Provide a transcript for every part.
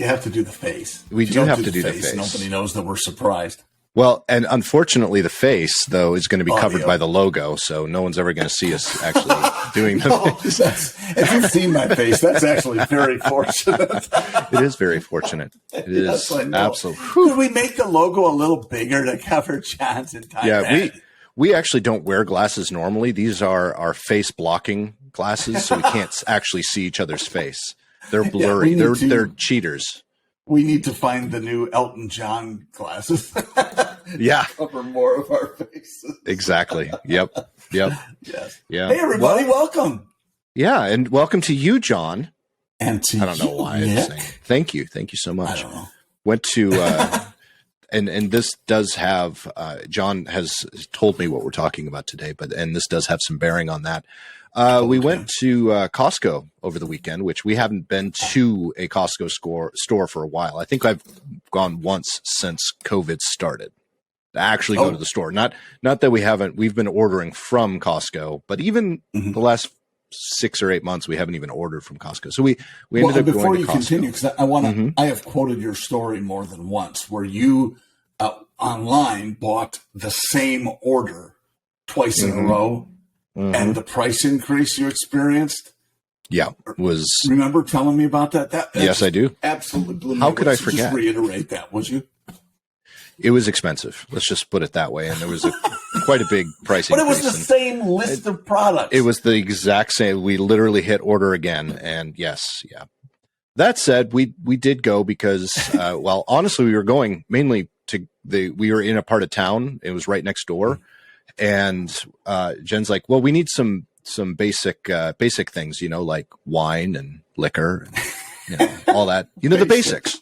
You have to do the face. We do have to do the face. Nobody knows that we're surprised. Well, and unfortunately, the face, though, is going to be covered by the logo, so no one's ever going to see us actually doing the face. If you've seen my face, that's actually very fortunate. It is very fortunate. It is absolutely. Could we make the logo a little bigger to cover John's entire head? We actually don't wear glasses normally. These are our face blocking glasses, so we can't actually see each other's face. They're blurry. Yeah, they're cheaters. We need to find the new Elton John glasses. Yeah. Cover more of our faces. Exactly. Yep. Yes. Yeah. Hey, everybody, welcome. Yeah, and welcome to you, John. And to I don't know why I'm saying. Thank you. Thank you so much. I don't know. Went to and this does have John has told me what we're talking about today, and this does have some bearing on that. We went to Costco over the weekend, which we haven't been to a Costco store for a while. I think I've gone once since COVID started to actually go to the store. Not that we've been ordering from Costco, but even the last 6 or 8 months, we haven't even ordered from Costco. So we ended up going to Costco. Before you continue, because I have quoted your story more than once where you online bought the same order twice in a row. And the price increase you experienced? Yeah, was. Remember telling me about that? Yes, I do. Absolutely blew me. How could I forget? Just reiterate that, would you? It was expensive. Let's just put it that way. And there was quite a big price increase. But it was the same list of products. It was the exact same. We literally hit order again. And yes, yeah. That said, we did go because, well, honestly, we were going mainly to we were in a part of town. It was right next door. And Jen's like, well, we need some basic things, like wine and liquor, and, all that, the basics.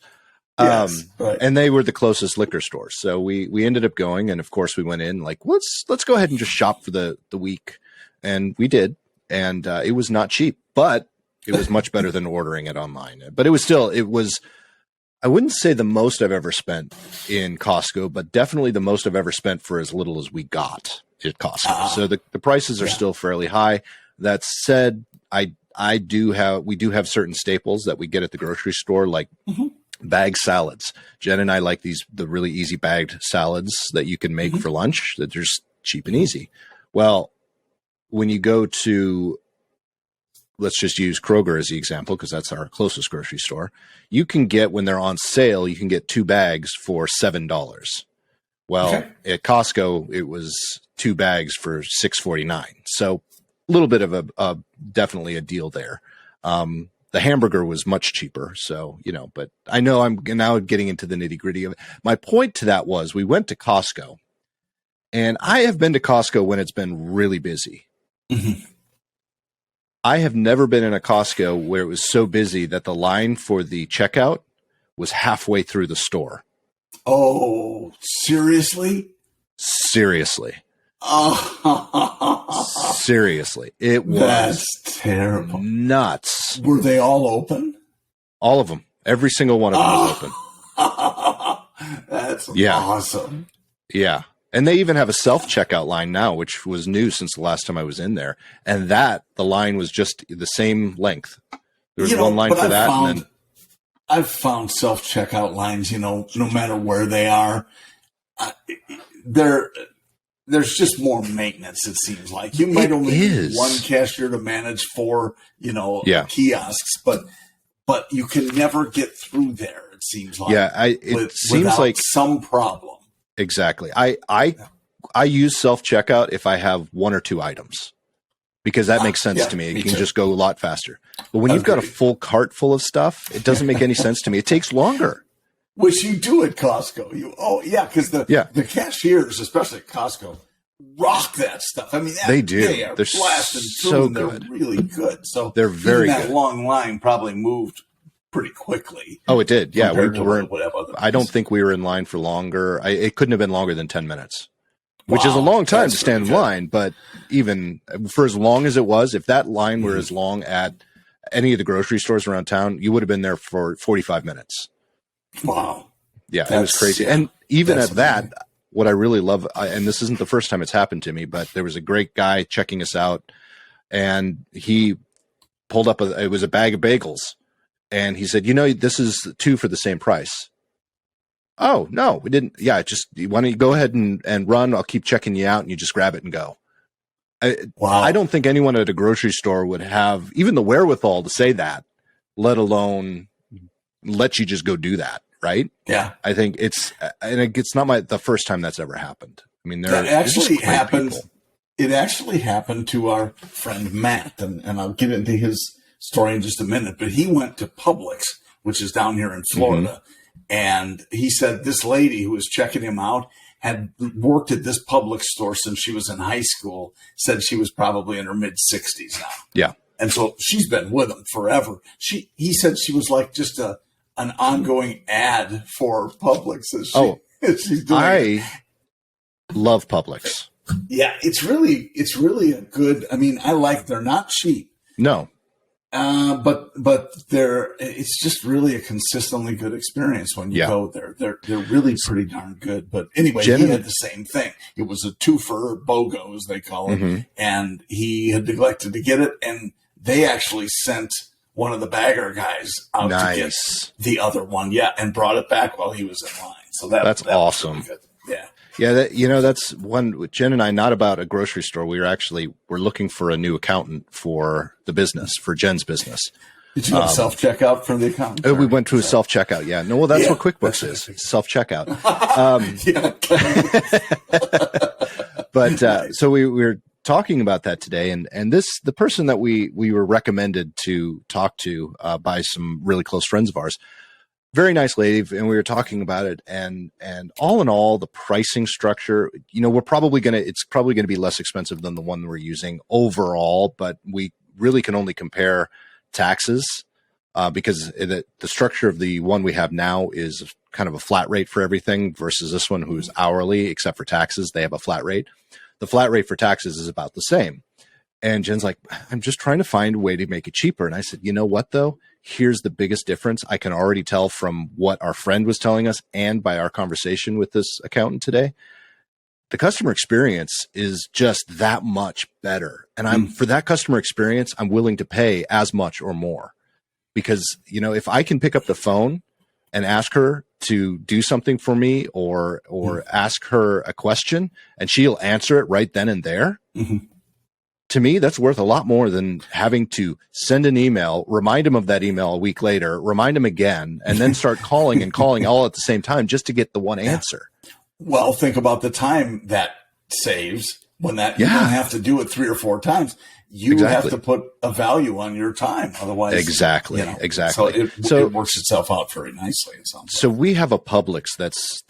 Yes, right. And they were the closest liquor stores. So we ended up going, and of course we went in like, let's go ahead and just shop for the week. And we did. And it was not cheap, but it was much better than ordering it online. But it was I wouldn't say the most I've ever spent in Costco, but definitely the most I've ever spent for as little as we got at Costco. So the prices are still fairly high. That said, we do have certain staples that we get at the grocery store, like bag salads. Jen and I like the really easy bagged salads that you can make for lunch that are just cheap and easy. Well, when you go to, let's just use Kroger as the example, because that's our closest grocery store. You can get, when they're on sale, you can get 2 bags for $7. Well, at Costco, it was 2 bags for $6.49. So a little bit of definitely a deal there. The hamburger was much cheaper. So, but I know I'm now getting into the nitty gritty of it. My point to that was we went to Costco, and I have been to Costco when it's been really busy. I have never been in a Costco where it was so busy that the line for the checkout was halfway through the store. Oh, seriously? Seriously. Oh. Seriously. It was That's terrible. Nuts. Were they all open? All of them. Every single one of them was open. That's awesome. Yeah. And they even have a self-checkout line now, which was new since the last time I was in there. And the line was just the same length. There was one line for that. I've found self-checkout lines, no matter where they are, there's just more maintenance, it seems like. You might only need one cashier to manage 4, kiosks, but you can never get through there, it seems like. Yeah, it seems like some problem. Exactly. I use self-checkout if I have 1 or 2 items, because that makes sense to me. It can just go a lot faster. But when you've got a full cart full of stuff, it doesn't make any sense to me. It takes longer. Which you do at Costco. Because the cashiers, especially at Costco, rock that stuff. I mean, they do. They're blasting so through, and they're really good. So they're very good. That long line probably moved pretty quickly. Oh, it did. Yeah, I don't think we were in line for longer. It couldn't have been longer than 10 minutes, which is a long time to stand in line. But even for as long as it was, if that line were as long at any of the grocery stores around town, you would have been there for 45 minutes. Wow. Yeah, it was crazy. And even at that, what I really love, and this isn't the first time it's happened to me, but there was a great guy checking us out, and he pulled up it was a bag of bagels. And he said, this is 2 for the same price. Oh, no, we didn't. Yeah, why don't you go ahead and run? I'll keep checking you out and you just grab it and go. Wow. I don't think anyone at a grocery store would have even the wherewithal to say that, let alone let you just go do that. Right. Yeah. I think it's not the first time that's ever happened. I mean, that actually happened. It actually happened to our friend Matt, and I'll get into his story in just a minute, but he went to Publix, which is down here in Florida. And he said this lady who was checking him out had worked at this Publix store since she was in high school, said she was probably in her mid-60s now. Yeah. And so she's been with him forever. He said she was like just an ongoing ad for Publix. She's doing I love Publix. Yeah, it's really a good, I mean, they're not cheap. No. But it's just really a consistently good experience when you go there. They're really pretty darn good. But anyway, he had the same thing. It was a twofer, BOGO as they call it, and he had neglected to get it, and they actually sent one of the bagger guys out to get the other one, and brought it back while he was in line. So that's awesome. Was really good. Yeah. Yeah, that's one with Jen and I, not about a grocery store. We're looking for a new accountant for the business, for Jen's business. Did you have self-checkout for the accountant? We went to a self-checkout. Yeah. No, well, that's what QuickBooks is. Self-checkout. But so we were talking about that today, and the person that we were recommended to talk to by some really close friends of ours, very nice lady, and we were talking about it, and all in all, the pricing structure, it's probably going to be less expensive than the one we're using overall, but we really can only compare taxes because the structure of the one we have now is kind of a flat rate for everything versus this one who's hourly, except for taxes. They have a flat rate. The flat rate for taxes is about the same. And Jen's like, I'm just trying to find a way to make it cheaper. And I said, you know what, though? Here's the biggest difference. I can already tell from what our friend was telling us and by our conversation with this accountant today. The customer experience is just that much better. And for that customer experience, I'm willing to pay as much or more because, if I can pick up the phone and ask her to do something for me or ask her a question and she'll answer it right then and there. To me, that's worth a lot more than having to send an email, remind him of that email a week later, remind him again, and then start calling and calling all at the same time just to get the one answer. Well, think about the time that saves when you don't have to do it 3 or 4 times. You have to put a value on your time. Otherwise, exactly. So it works itself out very nicely. So we have a Publix that's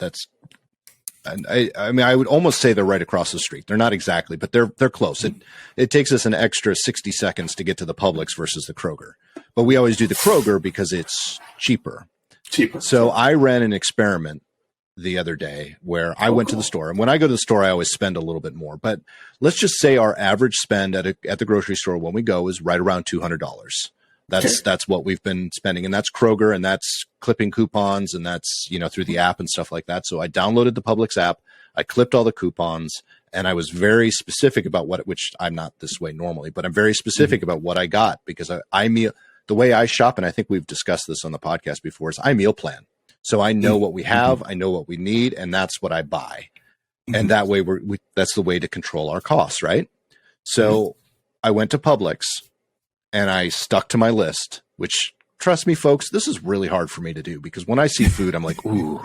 and I would almost say they're right across the street. They're not exactly, but they're close. It takes us an extra 60 seconds to get to the Publix versus the Kroger. But we always do the Kroger because it's cheaper. So I ran an experiment the other day where I went to the store. And when I go to the store, I always spend a little bit more. But let's just say our average spend at the grocery store when we go is right around $200. That's what we've been spending, and that's Kroger, and that's clipping coupons, and that's through the app and stuff like that. So I downloaded the Publix app, I clipped all the coupons, and I was very specific about which I'm not this way normally, but I'm very specific about what I got because the way I shop, and I think we've discussed this on the podcast before, is I meal plan. So I know what we have, I know what we need, and that's what I buy, and that way that's the way to control our costs, right? So I went to Publix. And I stuck to my list, which, trust me, folks, this is really hard for me to do because when I see food, I'm like, ooh,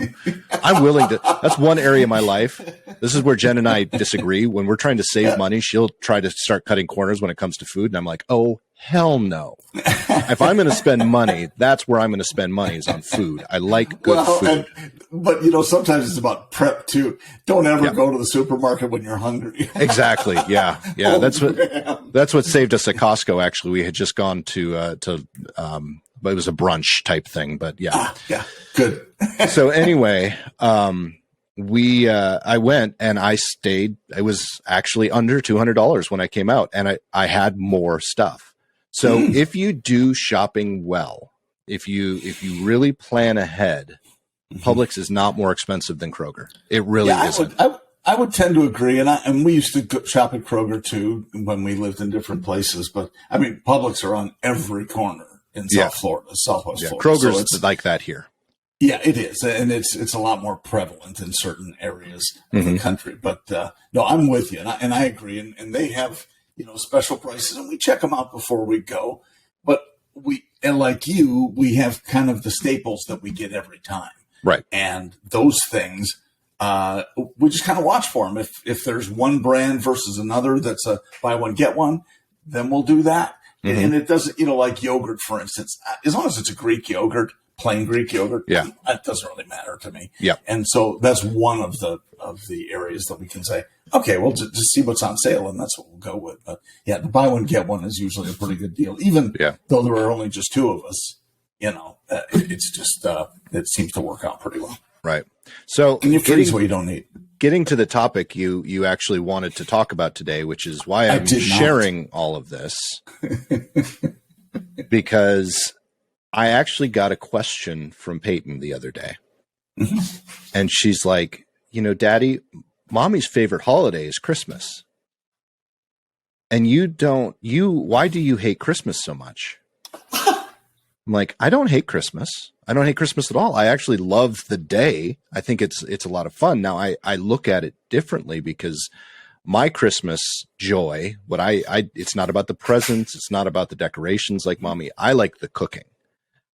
I'm willing to. That's one area of my life. This is where Jen and I disagree. When we're trying to save money, she'll try to start cutting corners when it comes to food. And I'm like, oh, hell no. If I'm going to spend money, that's where I'm going to spend money is on food. I like good food. But, sometimes it's about prep too. Don't ever go to the supermarket when you're hungry. Exactly. Yeah. Yeah. That's what saved us at Costco. Actually, we had just gone to but it was a brunch type thing, but yeah. Good. So anyway, I went and I stayed. It was actually under $200 when I came out, and I had more stuff. So if you do shopping well, if you really plan ahead, Publix is not more expensive than Kroger. It really isn't. I would tend to agree, and we used to go shop at Kroger too when we lived in different places. But I mean, Publix are on every corner. in South Florida, Southwest Florida. Kroger's so like that here. Yeah, it is, and it's a lot more prevalent in certain areas of the country. But no, I'm with you, and I agree. And they have special prices, and we check them out before we go. But and like you, we have kind of the staples that we get every time, right? And those things, we just kind of watch for them. If there's one brand versus another that's a buy one get one, then we'll do that. And it doesn't, like yogurt, for instance, as long as it's a Greek yogurt. Plain Greek yogurt, that doesn't really matter to me. Yeah, and so that's one of the areas that we can say, okay, well, just see what's on sale, and that's what we'll go with. But the buy one get one is usually a pretty good deal, even though there are only just two of us. It's just it seems to work out pretty well. Right. So, and you freeze what you don't need. Getting to the topic you actually wanted to talk about today, which is why I'm sharing all of this, because I actually got a question from Peyton the other day. And she's like, Daddy, Mommy's favorite holiday is Christmas. And why do you hate Christmas so much? I'm like, I don't hate Christmas. I don't hate Christmas at all. I actually love the day. I think it's a lot of fun. Now I look at it differently because my Christmas joy, it's not about the presents. It's not about the decorations like Mommy. I like the cooking.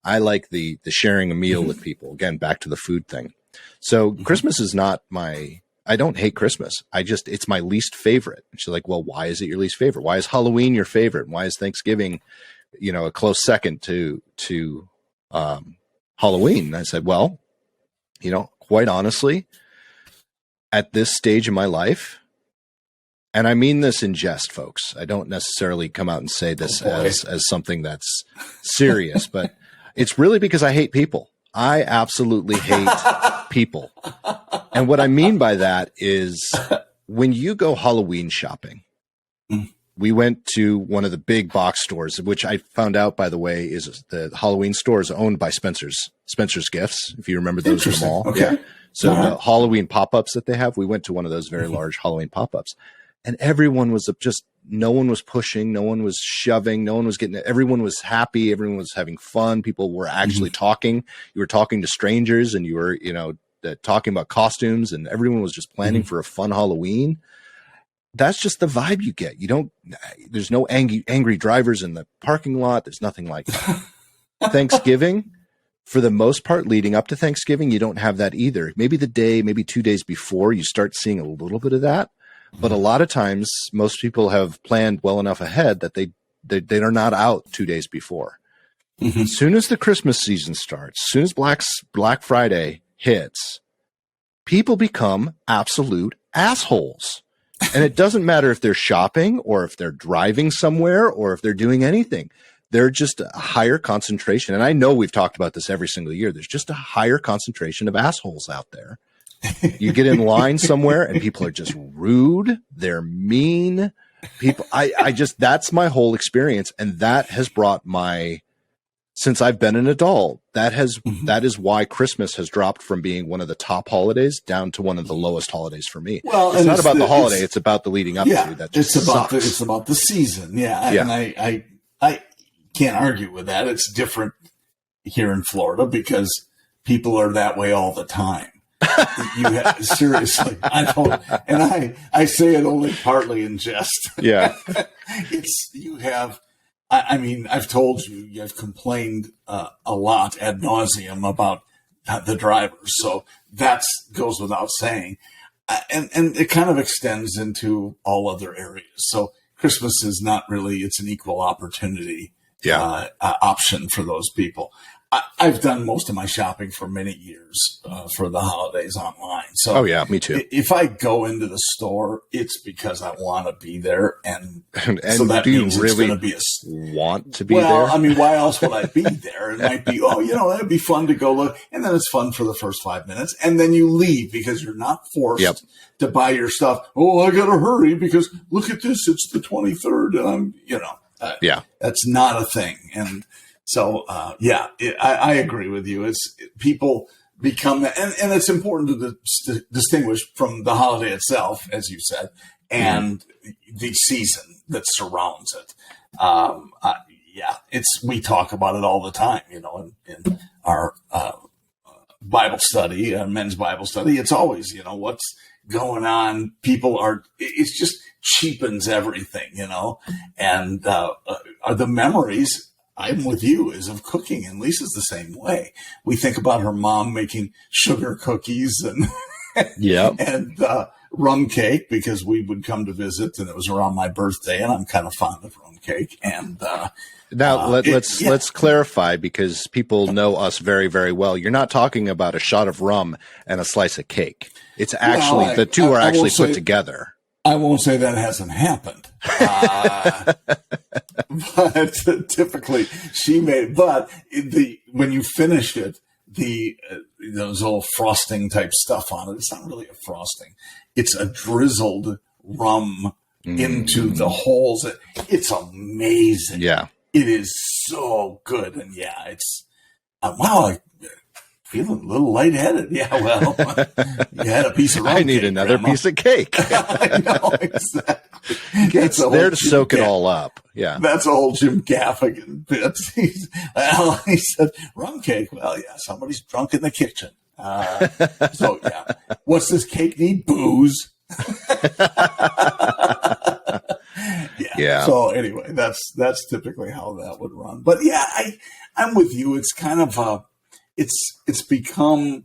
I like the sharing a meal with people. Again, back to the food thing. So Christmas is not I don't hate Christmas. It's my least favorite. And she's like, well, why is it your least favorite? Why is Halloween your favorite? Why is Thanksgiving, a close second to Halloween? And I said, well, quite honestly, at this stage in my life, and I mean this in jest, folks, I don't necessarily come out and say this as something that's serious, but it's really because I hate people. I absolutely hate people. And what I mean by that is when you go Halloween shopping, we went to one of the big box stores, which I found out, by the way, is the Halloween store is owned by Spencer's Gifts. If you remember those in the mall. Okay. Yeah. So the Halloween pop-ups that they have, we went to one of those very large Halloween pop-ups, and everyone was no one was pushing, no one was shoving, no one was everyone was happy. Everyone was having fun. People were actually talking. You were talking to strangers, and you were, talking about costumes, and everyone was just planning for a fun Halloween. That's just the vibe you get. There's no angry drivers in the parking lot. There's nothing like that. Thanksgiving, for the most part, leading up to Thanksgiving, you don't have that either. Maybe maybe 2 days before, you start seeing a little bit of that. But a lot of times, most people have planned well enough ahead that they are not out 2 days before. As soon as the Christmas season starts, as soon as Black Friday hits, people become absolute assholes. And it doesn't matter if they're shopping or if they're driving somewhere or if they're doing anything. They're just a higher concentration. And I know we've talked about this every single year. There's just a higher concentration of assholes out there. You get in line somewhere and people are just rude. They're mean. People, that's my whole experience. And that has brought since I've been an adult, that is why Christmas has dropped from being one of the top holidays down to one of the lowest holidays for me. Well, it's not about the holiday; it's about the leading up to that. It's about the season. And I can't argue with that. It's different here in Florida because people are that way all the time. Seriously, I don't, and I say it only partly in jest. Yeah, I've told you, I've complained a lot ad nauseum about the drivers, so that goes without saying, and it kind of extends into all other areas. So Christmas is not really; it's an equal opportunity option for those people. I've done most of my shopping for many years for the holidays online. So, oh yeah, me too. If I go into the store, it's because I want to be there, and so that do you means really it's going to be want to be there? Well, I mean, why else would I be there? It might be, that'd be fun to go look, and then it's fun for the first 5 minutes, and then you leave because you're not forced to buy your stuff. Oh, I got to hurry because look at this; it's the 23rd, and I'm, that's not a thing, and. So, I agree with you. It's people become, and it's important to distinguish from the holiday itself, as you said, and the season that surrounds it. yeah, we talk about it all the time, in our Bible study, men's Bible study. It's always, what's going on. It just cheapens everything, and are the memories. I'm with you, is of cooking, and Lisa's the same way. We think about her mom making sugar cookies and and rum cake, because we would come to visit, and it was around my birthday, and I'm kind of fond of rum cake. And now let's clarify, because people know us very, very well. You're not talking about a shot of rum and a slice of cake. It's actually the two are actually put together. I won't say that hasn't happened, but typically she made. But when you finish it, those little frosting type stuff on it. It's not really a frosting. It's a drizzled rum into the holes. It's amazing. Yeah, it is so good, and it's wow. Feeling a little lightheaded. Yeah, well, you had a piece of rum. I need another piece of cake. I know, exactly. It's there to soak it all up. Yeah. That's a whole Jim Gaffigan bit. He said, rum cake. Well, yeah, somebody's drunk in the kitchen. So, yeah. What's this cake need? Booze. Yeah. So, anyway, that's typically how that would run. But, yeah, I'm with you. It's kind of it's become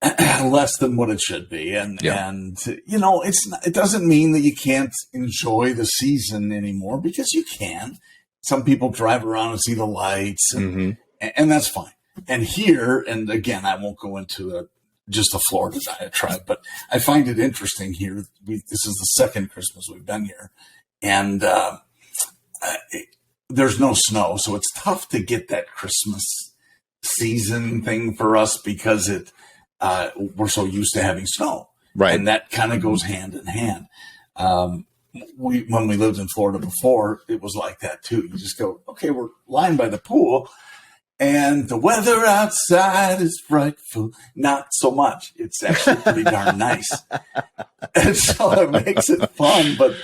less than what it should be, and it doesn't mean that you can't enjoy the season anymore, because you can. Some people drive around and see the lights, and that's fine. And here, and again, I won't go into just a Florida diatribe, but I find it interesting here. This is the second Christmas we've been here, and there's no snow, so it's tough to get that Christmas season thing for us, because we're so used to having snow, right? And that kind of goes hand in hand. When we lived in Florida before, it was like that too. You just go, okay, we're lying by the pool, and the weather outside is frightful. Not so much. It's actually pretty darn nice, and so it makes it fun. But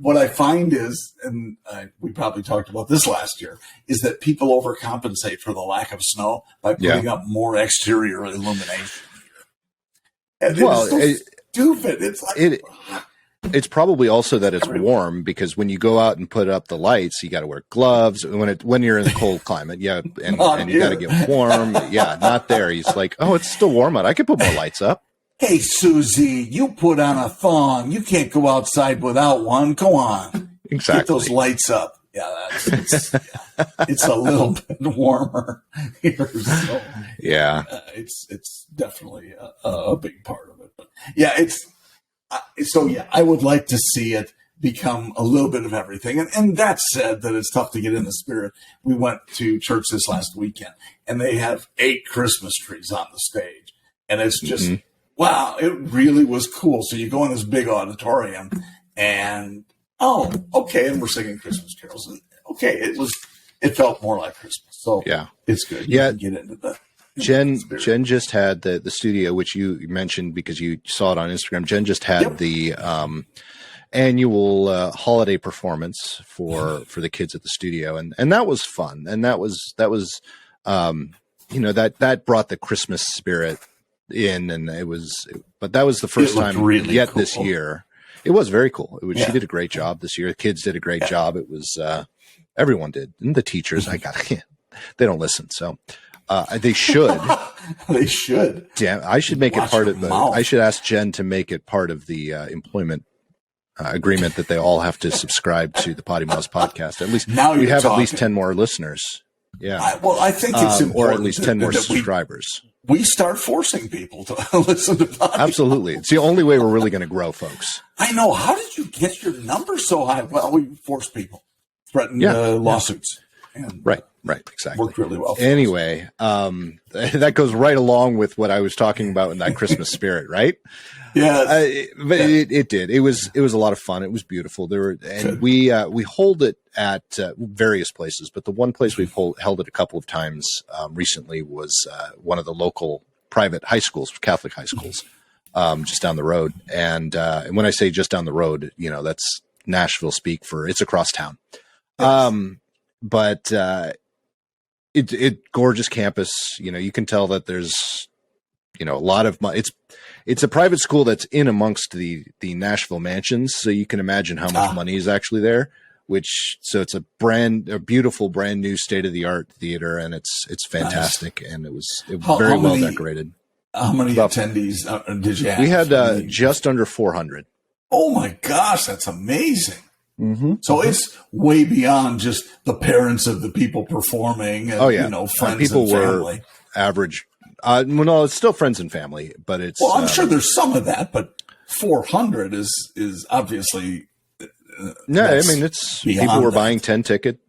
what I find is, and we probably talked about this last year, is that people overcompensate for the lack of snow by putting up more exterior illumination. And it's stupid. It's like it's probably also that it's warm, because when you go out and put up the lights, you got to wear gloves when you're in the cold climate. Yeah, and you got to get warm. Yeah, not there. He's like, oh, it's still warm out. I could put more lights up. Hey, Susie, you put on a thong. You can't go outside without one. Go on. Exactly. Get those lights up. Yeah, it's a little bit warmer here. So, it's definitely a big part of it. But yeah, I would like to see it become a little bit of everything. And that said, that it's tough to get in the spirit. We went to church this last weekend, and they have 8 Christmas trees on the stage. And it's just... wow, it really was cool. So you go in this big auditorium, and okay, and we're singing Christmas carols. And it felt more like Christmas. So it's good. You can get into the Jen just had the studio, which you mentioned because you saw it on Instagram. Jen just had the annual holiday performance for the kids at the studio, and that was fun. And that was that brought the Christmas spirit in, and but that was the first time really yet cool. This year. It was very cool. She did a great job this year. The kids did a great job. It was everyone did, and the teachers. They don't listen, so they should. They should. Damn, I should make it part of the. I should ask Jen to make it part of the employment agreement that they all have to subscribe to the PoddiMouths podcast. At least now we have talking. At least 10 more listeners. Yeah. I think it's important, or at least 10 more subscribers. We start forcing people to listen to PoddiMouths. Absolutely. It's the only way we're really going to grow, folks. I know. How did you get your number so high? Well, we force people, threaten lawsuits. And right, exactly. Worked really well. Anyway, that goes right along with what I was talking about in that Christmas spirit, right? But it did. It was a lot of fun. It was beautiful. We hold it at various places, but the one place we've held it a couple of times recently was one of the local private high schools, Catholic high schools, just down the road. And when I say just down the road, that's Nashville speak for it's across town. But it gorgeous campus. You know, you can tell that there's, you know, a lot of money. It's a private school that's in amongst the Nashville mansions, so you can imagine how much money is actually there. So it's a beautiful, brand new state of the art theater, and it's fantastic, and it was very well decorated. How many attendees did you have? We had just under 400. Oh my gosh, that's amazing! So it's way beyond just the parents of the people performing. And, you know, friends people and family. Were average. Well, no, it's still friends and family, but it's. Well, I'm sure there's some of that, but 400 is obviously. No, I mean, it's people were buying 10 ticket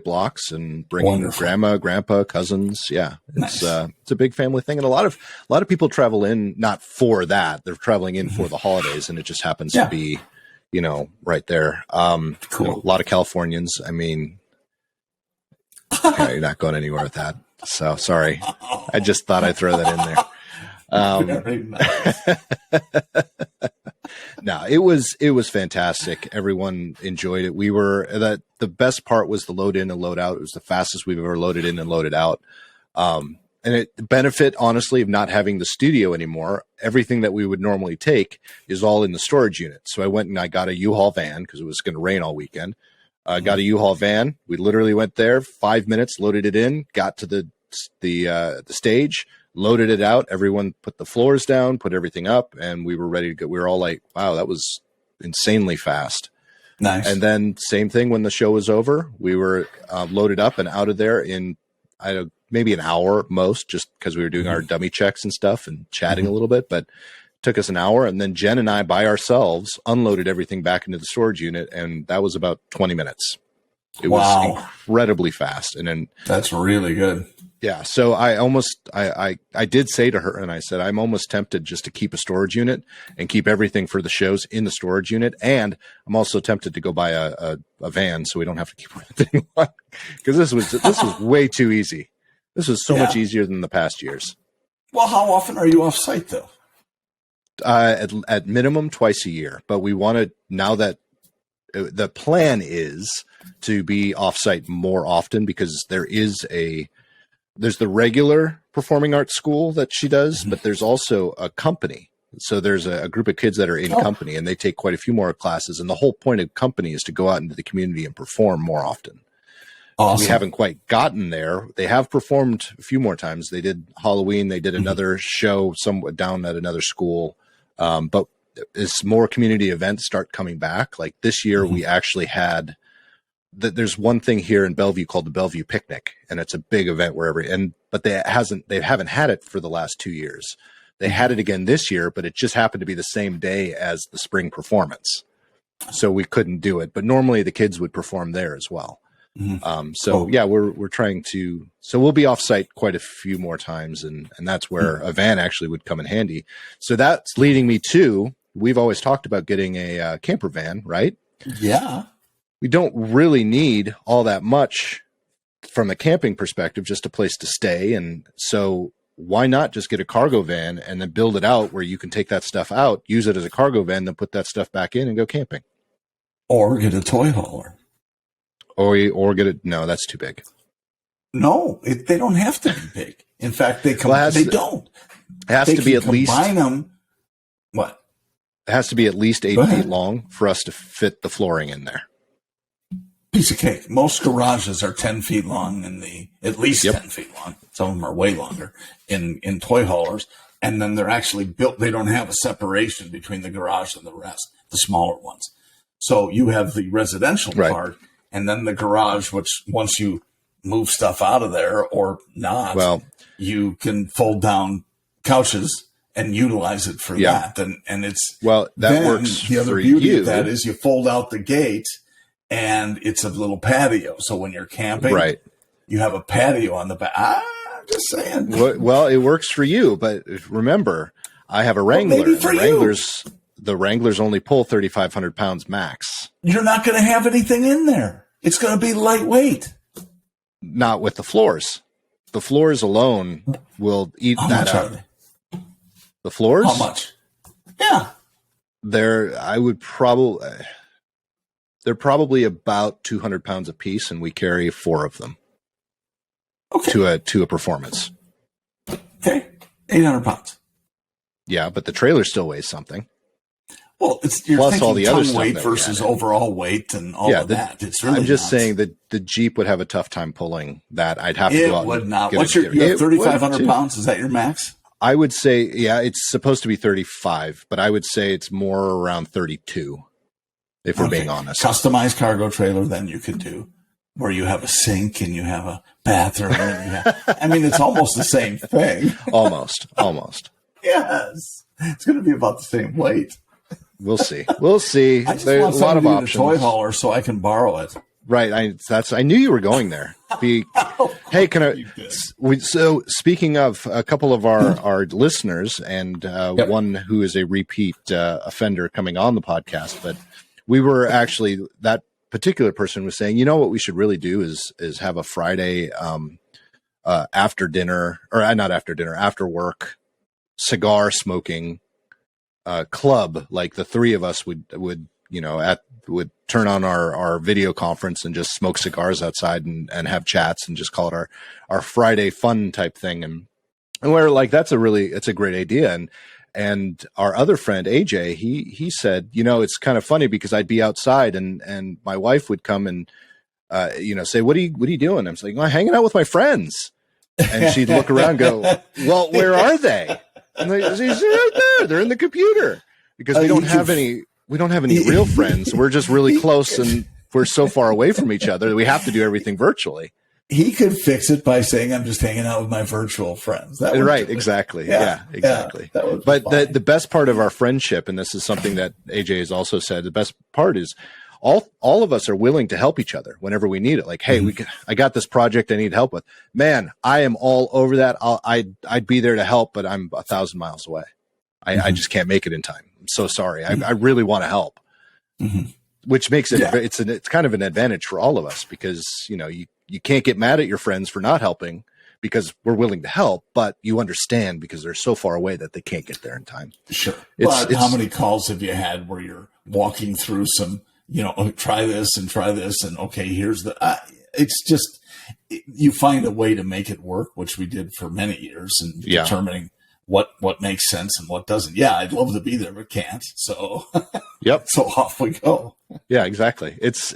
blocks and bringing grandma, grandpa, cousins. Yeah, it's a big family thing, and a lot of people travel in not for that; they're traveling in for the holidays, and it just happens to be, you know, right there. Cool. You know, a lot of Californians. I mean, you're not going anywhere with that. So sorry. I just thought I'd throw that in there. No, it was fantastic. Everyone enjoyed it. The best part was the load in and load out. It was the fastest we've ever loaded in and loaded out. And it benefit, honestly, of not having the studio anymore. Everything that we would normally take is all in the storage unit. So I went and I got a U-Haul van because it was going to rain all weekend. Got a U-Haul van. We literally went there, 5 minutes, loaded it in, got to the stage, loaded it out. Everyone put the floors down, put everything up, and we were ready to go. We were all like, wow, that was insanely fast. Nice. And then same thing when the show was over. We were loaded up and out of there in maybe an hour at most, just because we were doing our dummy checks and stuff and chatting a little bit, but took us an hour. And then Jen and I by ourselves unloaded everything back into the storage unit, and that was about 20 minutes. It was incredibly fast. And then that's really good. Yeah. So I did say to her, and I said, I'm almost tempted just to keep a storage unit and keep everything for the shows in the storage unit. And I'm also tempted to go buy a van so we don't have to keep renting one, because this was way too easy. This was so much easier than the past years. Well, how often are you off site though? At minimum twice a year, but we wanted, now that the plan is to be off site more often, because there's the regular performing arts school that she does, but there's also a company. So there's a group of kids that are in company, and they take quite a few more classes. And the whole point of company is to go out into the community and perform more often. Awesome. We haven't quite gotten there. They have performed a few more times. They did Halloween. They did another show somewhat down at another school. But as more community events start coming back, like this year, we actually had there's one thing here in Bellevue called the Bellevue Picnic, and it's a big event but they haven't had it for the last 2 years. They had it again this year, but it just happened to be the same day as the spring performance. So we couldn't do it, but normally the kids would perform there as well. We're trying to, so we'll be off site quite a few more times. And that's where a van actually would come in handy. So that's leading me to, we've always talked about getting a camper van, right? Yeah. We don't really need all that much from a camping perspective, just a place to stay. And so why not just get a cargo van and then build it out where you can take that stuff out, use it as a cargo van, then put that stuff back in and go camping. Or get a toy hauler. Or get it. No, that's too big. No, they don't have to be big. In fact, they don't. It has to be at least. Combine them. What? It has to be at least 8 feet long for us to fit the flooring in there. Piece of cake. Most garages are 10 feet long at least 10 feet long. Some of them are way longer in toy haulers. And then they're actually built. They don't have a separation between the garage and the rest, the smaller ones. So you have the residential part, and then the garage, which once you move stuff out of there or not, you can fold down couches and utilize it for that. And it's that works. The other beauty of that is you fold out the gate and it's a little patio. So when you're camping, you have a patio on the back. I'm just saying. Well, it works for you, but remember, I have a Wrangler. The Wranglers only pull 3,500 pounds max. You're not going to have anything in there. It's going to be lightweight. Not with the floors. The floors alone will eat that up. The floors? How much? Yeah. They're they're probably about 200 pounds a piece, and we carry 4 of them to a performance. Okay, 800 pounds. Yeah, but the trailer still weighs something. Well, you're plus thinking all the other tongue stuff weight versus overall weight and all of that. It's really I'm just nuts. saying that the Jeep would have a tough time pulling that. I'd have to go out. It would not. You have 3,500 pounds? Is that your max? I would say, yeah, it's supposed to be 35, but I would say it's more around 32, if we're being honest. Customized cargo trailer, then you could do, where you have a sink and you have a bathroom. I mean, it's almost the same thing. Almost. Yes. It's going to be about the same weight. We'll see. There's a lot of options. A toy hauler so I can borrow it. Right. I knew you were going there. Hey, so speaking of a couple of our listeners and one who is a repeat offender coming on the podcast, but we were actually, that particular person was saying, you know what we should really do is have a Friday after dinner, or not after dinner, after work cigar smoking club. Like the 3 of us would turn on our video conference and just smoke cigars outside and have chats and just call it our Friday fun type thing. And we're like, it's a great idea. And our other friend, AJ, he said, it's kind of funny because I'd be outside and my wife would come and, say, what are you doing? I'm like, I'm hanging out with my friends. And she'd look around and go, well, where are they? And they're right there. They're in the computer because we don't have any real friends. We're just really close and we're so far away from each other that we have to do everything virtually. He could fix it by saying, I'm just hanging out with my virtual friends. Right. Exactly. Yeah, exactly. But the best part of our friendship, and this is something that AJ has also said, the best part is all of us are willing to help each other whenever we need it. Like, hey, I got this project I need help with. Man, I am all over that. I'd be there to help, but I'm 1,000 miles away. I just can't make it in time. I'm so sorry. I really want to help, which makes it, it's kind of an advantage for all of us because, you can't get mad at your friends for not helping because we're willing to help, but you understand because they're so far away that they can't get there in time. Sure. But how many calls have you had where you're walking through some, try this and try this and okay, here's it's just, you find a way to make it work, which we did for many years and determining what makes sense and what doesn't. Yeah, I'd love to be there, but can't. So, so off we go. Yeah, exactly. It's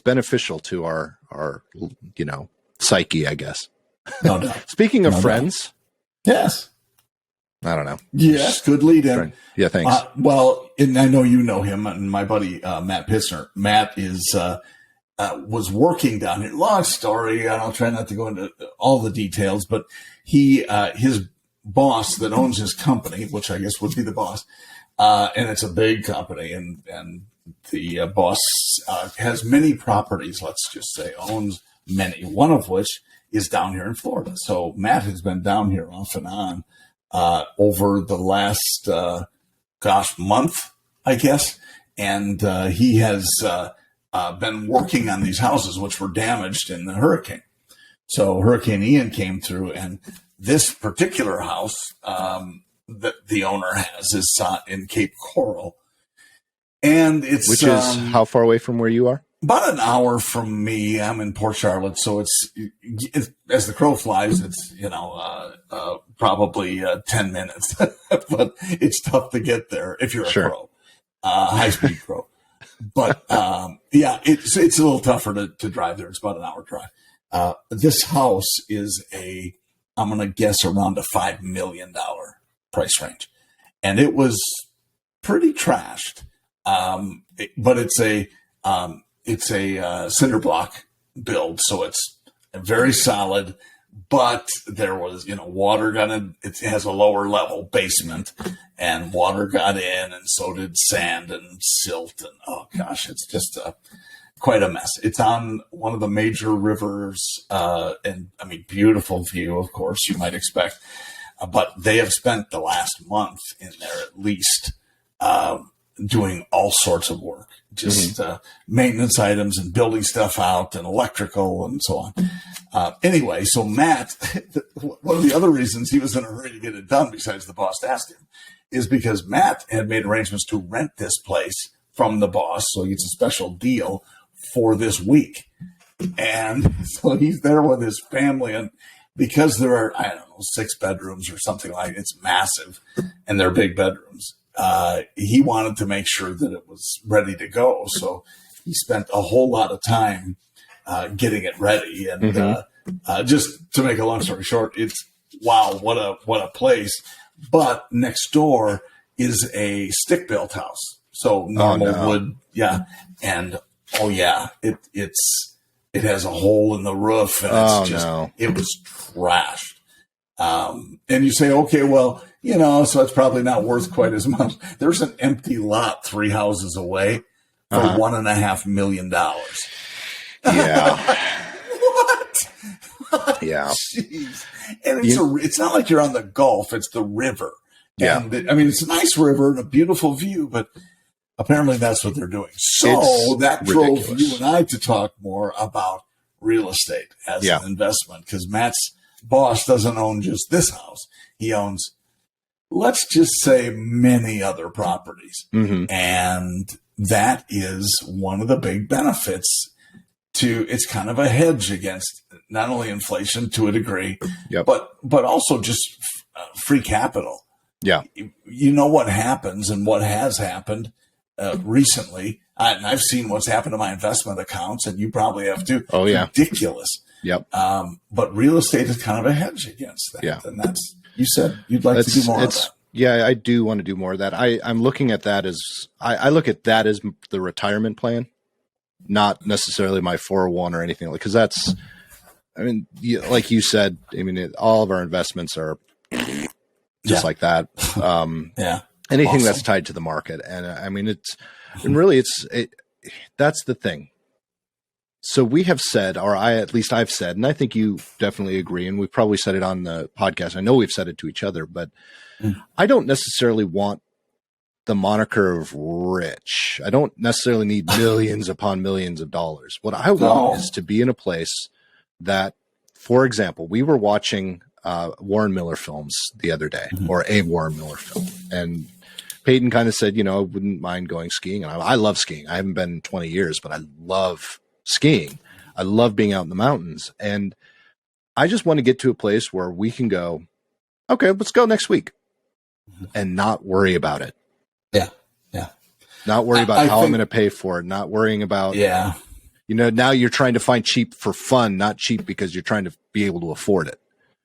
beneficial to our psyche, I guess. No doubt. Speaking of friends. Yes. I don't know. Yes, good lead in. Yeah, thanks. Well, and I know you know him and my buddy Matt Pissner. Matt was working down here. Long story, and I'll try not to go into all the details, but his boss that owns his company, which I guess would be the boss, and it's a big company, and the boss has many properties. Let's just say owns many. One of which is down here in Florida. So Matt has been down here off and on over the last month, I guess, and he has been working on these houses which were damaged in the hurricane. So Hurricane Ian came through, and this particular house that the owner has is in Cape Coral, and which is how far away from where you are? About an hour from me. I'm in Port Charlotte, so it's as the crow flies. It's probably 10 minutes, but it's tough to get there if you're a crow, high speed crow. But it's a little tougher to drive there. It's about an hour drive. This house is I'm going to guess around a $5 million price range. And it was pretty trashed. But it's a cinder block build. So it's very solid, but there was, water got in. It has a lower level basement and water got in, and so did sand and silt. And oh gosh, it's just quite a mess. It's on one of the major rivers, and I mean, beautiful view, of course, you might expect. But they have spent the last month in there at least doing all sorts of work, just maintenance items and building stuff out and electrical and so on. Anyway, so Matt, one of the other reasons he was in a hurry to get it done, besides the boss asked him, is because Matt had made arrangements to rent this place from the boss. So he gets a special deal for this week. And so he's there with his family, and because there are, I don't know, 6 bedrooms or something like it, it's massive, and they're big bedrooms. He wanted to make sure that it was ready to go. So he spent a whole lot of time getting it ready. And just to make a long story short, it's wow, what a place. But next door is a stick-built house. So normal wood, yeah. And it has a hole in the roof, and it was trashed. And you say, okay, well, so it's probably not worth quite as much. There's an empty lot 3 houses away for $1.5 million. Yeah. What? Yeah. Jeez. And it's not like you're on the Gulf. It's the river. Yeah. And it's a nice river and a beautiful view, but apparently that's what they're doing. So that drove you and I to talk more about real estate as an investment, because Matt's boss doesn't own just this house. He owns, let's just say, many other properties. And that is one of the big benefits it's kind of a hedge against not only inflation to a degree, but also just free capital. Yeah. You know what happens and what has happened recently. And I've seen what's happened to my investment accounts, and you probably have too. Oh, yeah. Ridiculous. Yep. But real estate is kind of a hedge against that. Yeah. And you said you'd like to do more of that. Yeah, I do want to do more of that. I'm looking at that as, I look at that as the retirement plan, not necessarily my 401 or anything, because that's, like you said, all of our investments are just like that. Anything awesome. That's tied to the market. And that's the thing. So we have said, or at least I've said, and I think you definitely agree, and we've probably said it on the podcast. I know we've said it to each other, but I don't necessarily want the moniker of rich. I don't necessarily need millions upon millions of dollars. What I want is to be in a place that, for example, we were watching Warren Miller films the other day, or a Warren Miller film. And Peyton kind of said, I wouldn't mind going skiing. And I love skiing. I haven't been in 20 years, but I love skiing. I love being out in the mountains. And I just want to get to a place where we can go, okay, let's go next week, and not worry about it. Yeah. Yeah. Not worry about how I'm going to pay for it. Not worrying about, now you're trying to find cheap for fun, not cheap because you're trying to be able to afford it.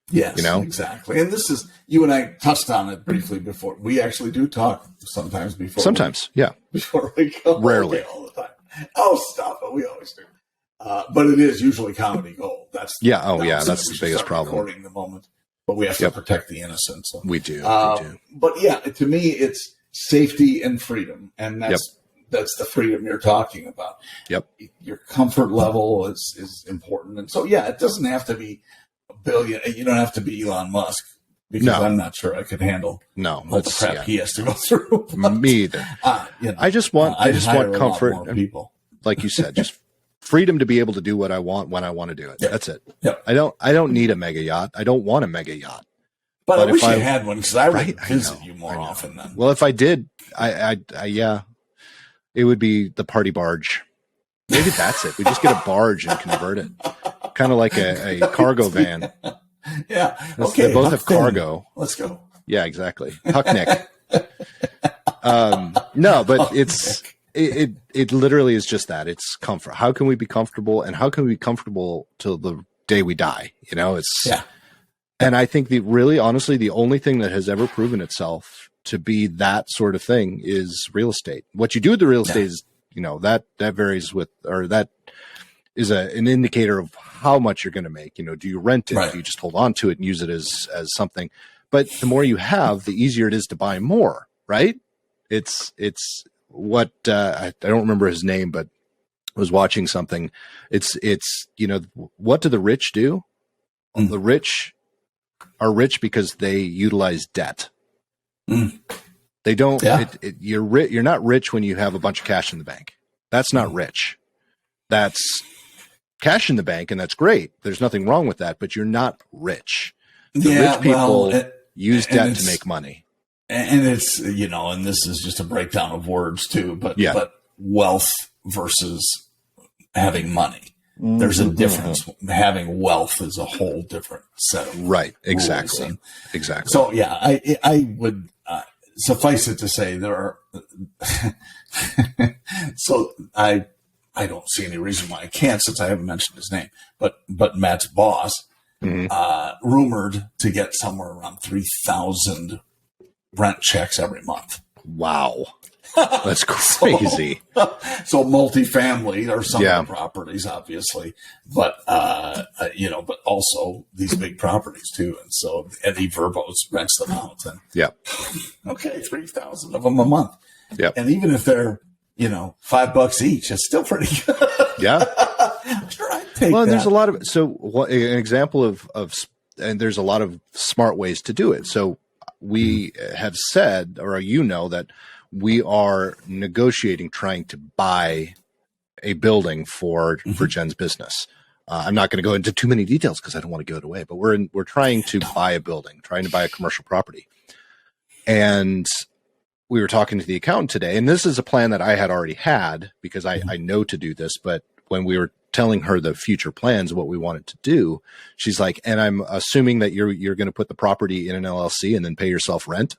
Yes, exactly. And this is, you and I touched on it briefly before. We actually do talk sometimes before. Sometimes, before we go. Rarely. All the time. Oh, stop it. We always do. But it is usually comedy gold. That's that's the biggest problem. Recording the moment, but we have to protect the innocent. So. We do. But to me, it's safety and freedom, and that's the freedom you're talking about. Yep. Your comfort level is important, and so it doesn't have to be $1 billion. You don't have to be Elon Musk, because I'm not sure I could handle all the crap he has to go through. But, me either. I just want comfort, people, like you said, just freedom to be able to do what I want when I want to do it. That's it. Yep. I don't need a mega yacht. I don't want a mega yacht. But I wish I had one, because I would visit you more often then. Well, if I did, it would be the party barge. Maybe that's it. We just get a barge and convert it, kind of like a cargo van. Yeah. They both have cargo. Let's go. Yeah, exactly. Hucknick. No, but it literally is just that. It's comfort. How can we be comfortable, and how can we be comfortable till the day we die? And I think honestly, the only thing that has ever proven itself to be that sort of thing is real estate. What you do with the real estate is, that varies with, or that is an indicator of how much you're going to make. Do you rent it? Right. Do you just hold on to it and use it as something? But the more you have, the easier it is to buy more, right? It's what, I don't remember his name, but I was watching something. It's what do the rich do? The rich are rich because they utilize debt. They don't. You're not rich when you have a bunch of cash in the bank. That's not rich. That's cash in the bank, and that's great. There's nothing wrong with that, but you're not rich. The rich people use debt to make money. And it's, and this is just a breakdown of words too, but wealth versus having money. There's a difference. Having wealth is a whole different set of Exactly. So yeah, I would suffice it to say there are. So I don't see any reason why I can't, since I haven't mentioned his name. But Matt's boss, rumored to get somewhere around 3,000 rent checks every month. Wow. That's crazy. So multifamily or some of the properties, obviously, but but also these big properties too. And so Eddie Verbos rents them out. And okay, 3,000 of them a month. Yeah, and even if they're $5 each, it's still pretty good. Yeah, sure, I'd take that. There's a lot of an example of and there's a lot of smart ways to do it. So we have said, or that we are negotiating trying to buy a building for Jen's business. I'm not going to go into too many details because I don't want to give it away, but we're trying to buy a building, trying to buy a commercial property. And we were talking to the accountant today, and this is a plan that I had already had because I know to do this, but when we were telling her the future plans, what we wanted to do, she's like, and I'm assuming that you're going to put the property in an LLC and then pay yourself rent.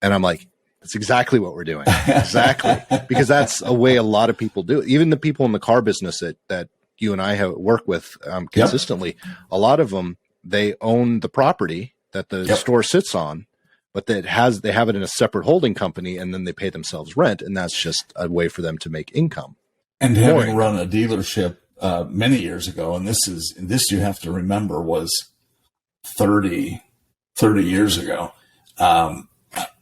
And I'm like, that's exactly what we're doing. Exactly. Because that's a way a lot of people do it. Even the people in the car business that you and I work with consistently, a lot of them, they own the property that the store sits on, but they have it in a separate holding company, and then they pay themselves rent. And that's just a way for them to make income. And having run a dealership many years ago, and this you have to remember was 30 years ago,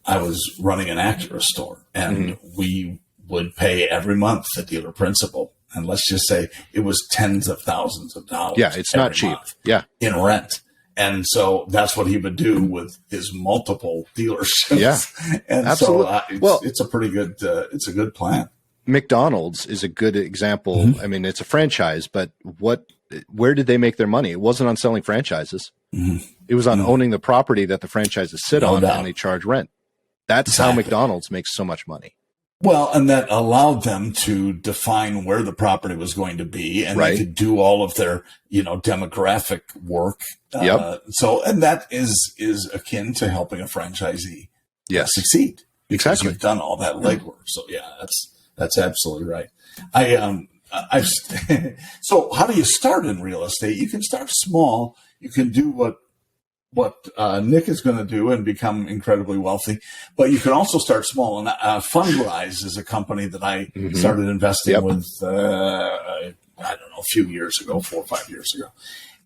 I was running an Acura store, and we would pay every month the dealer principal. And let's just say it was tens of thousands of dollars. Yeah, it's not cheap. Yeah. In rent. And so that's what he would do with his multiple dealerships. Yeah. And absolutely. So it's a pretty good, it's a good plan. McDonald's is a good example. I mean, it's a franchise, but where did they make their money? It wasn't on selling franchises. It was on owning the property that the franchises sit on, and they charge rent. That's how McDonald's makes so much money. Well, and that allowed them to define where the property was going to be, and they could do all of their, demographic work. So, and that is akin to helping a franchisee succeed. Because you've done all that legwork. So yeah, that's absolutely right. So how do you start in real estate? You can start small. You can do what Nick is going to do and become incredibly wealthy, but you can also start small. And Fundrise is a company that I started investing with, I don't know, a few years ago, 4 or 5 years ago.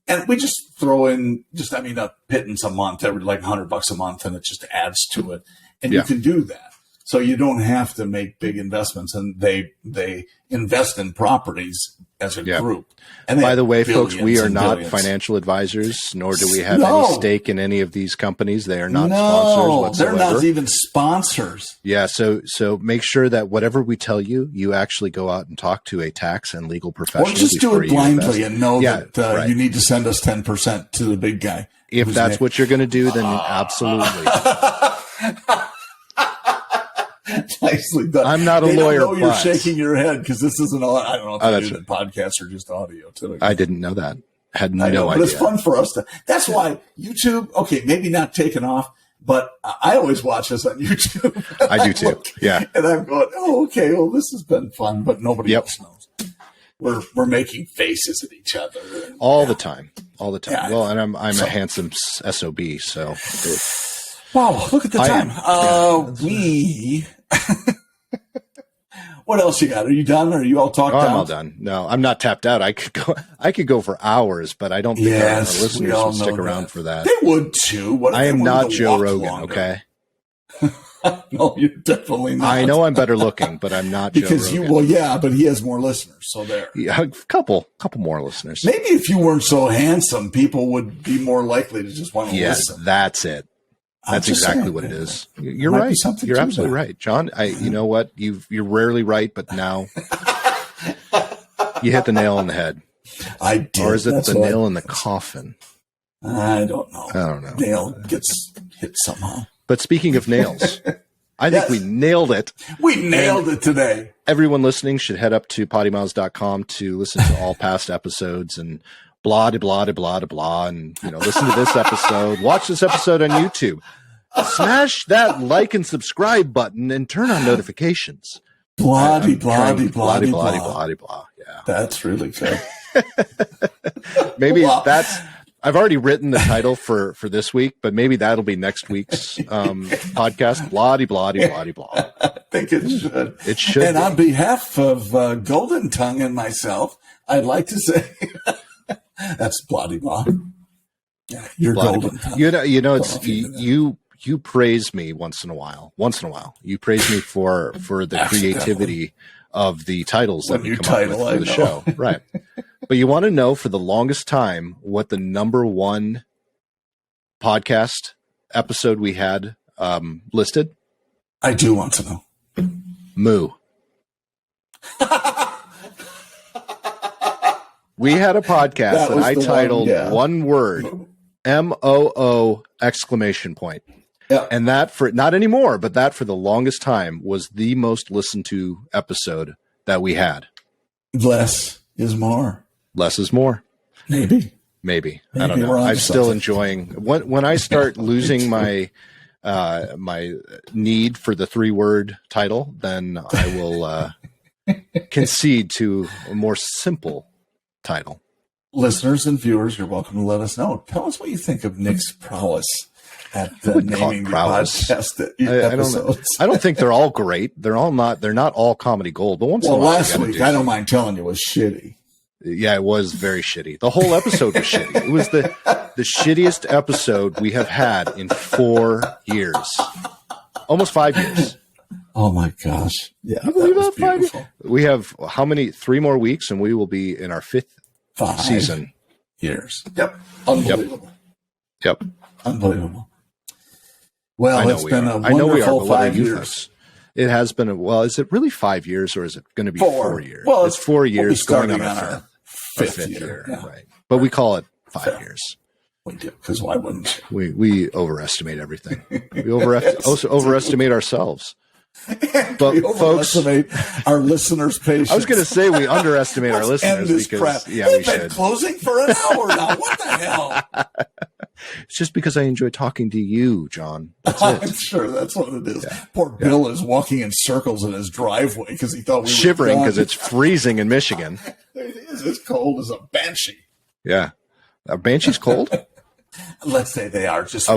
And we just throw in a pittance a month, every like $100 a month, and it just adds to it. And you can do that. So you don't have to make big investments, and they invest in properties as a group. And by the way, folks, we are not financial advisors, nor do we have any stake in any of these companies. They are not sponsors whatsoever. They're not even sponsors. Yeah, so make sure that whatever we tell you, you actually go out and talk to a tax and legal professional. Or just do it blindly and know that you need to send us 10% to the big guy. If that's what you're going to do, then absolutely. Nicely done. I'm not a lawyer. Don't know you're shaking your head because this isn't. I don't know if you do the podcast or just audio too. I didn't know that. Had no idea. But it's fun for us to. That's why YouTube. Okay, maybe not taking off, but I always watch this on YouTube. I do too. Yeah. And I'm going, okay. Well, this has been fun, but nobody else knows. We're making faces at each other all the time. Yeah, well, and I'm a handsome SOB, so. Wow, look at the time. What else you got? Are you done? Or are you all talked out? I'm all done. No, I'm not tapped out. I could go for hours, but I don't think our listeners would stick around for that. They would too. I am not Joe Rogan, okay? No, you're definitely not. I know I'm better looking, but I'm not because Joe Rogan. But he has more listeners, so there. Yeah, a couple more listeners. Maybe if you weren't so handsome, people would be more likely to just want to listen. That's it. That's exactly what it is. You're right. You're absolutely right, John. You know what? You're rarely right, but now you hit the nail on the head. I did. Or is it the nail in the coffin? I don't know. I don't know. Nail gets hit somehow. But speaking of nails, I think we nailed it. We nailed it today. Everyone listening should head up to PoddiMouths.com to listen to all past episodes and blah, blah, blah, blah, blah, and, listen to this episode. Watch this episode on YouTube. Smash that like and subscribe button and turn on notifications. Blah, blah, blah, blah, blah, blah. blah. Yeah. That's really good. Maybe I've already written the title for this week, but maybe that'll be next week's podcast. Blah, blah, blah, blah. I think it should. It should. And on behalf of Golden Tongue and myself, I'd like to say that's blah, blah. Yeah, you're Golden Tongue. It's you praise me once in a while. You praise me for the creativity of the titles that we come up with for the show. Right. But you want to know for the longest time what the number one podcast episode we had listed? I do want to know. Moo. We had a podcast that I titled one word, MOO exclamation point. Yeah. And that for not anymore, but that for the longest time was the most listened to episode that we had. Less is more. Less is more. Maybe. I don't know. I'm still enjoying when I start losing my my need for the 3-word title, then I will concede to a more simple title. Listeners and viewers, you're welcome to let us know. Tell us what you think of Nick's prowess at naming the podcast episodes. I don't think they're all great. They're not all comedy gold. But once in a while, last week, I don't mind telling you, was shitty. Yeah, it was very shitty. The whole episode was shitty. It was the shittiest episode we have had in 4 years. Almost 5 years. Oh my gosh. Yeah. I believe that 5 years. We have how many? 3 more weeks and we will be in our 5th season. Years. Yep. Unbelievable. Yep. Unbelievable. Well, it's been a wonderful 5 years. It has been is it really 5 years or is it going to be 4 years? Well, it's 4 years going on our 5th year. Yeah. Right. But we call it 5 years. We do, because why wouldn't you? We overestimate everything. We overestimate ourselves. But we overestimate our listeners' patience. I was going to say we underestimate our listeners because we've been closing for an hour now. What the hell? It's just because I enjoy talking to you, John. That's it. I'm sure that's what it is. Yeah. Poor Bill is walking in circles in his driveway because he thought we were shivering because it's freezing in Michigan. It is as cold as a banshee. Yeah, are banshees cold? Let's say they are. Just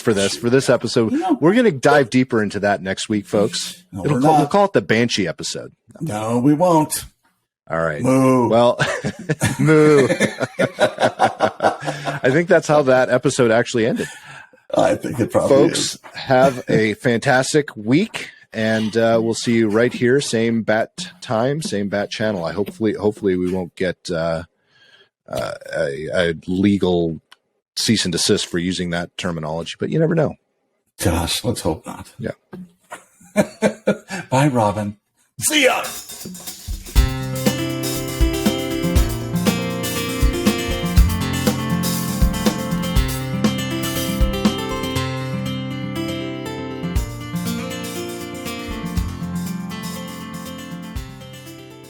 for this episode, we're going to dive deeper into that next week, folks. No, we'll call it the Banshee episode. No, we won't. All right. Moo. Well, moo. I think that's how that episode actually ended. I think it probably is. Folks, have a fantastic week, and we'll see you right here, same bat time, same bat channel. Hopefully we won't get a legal cease and desist for using that terminology, but you never know. Gosh, let's hope not. Yeah. Bye, Robin. See ya.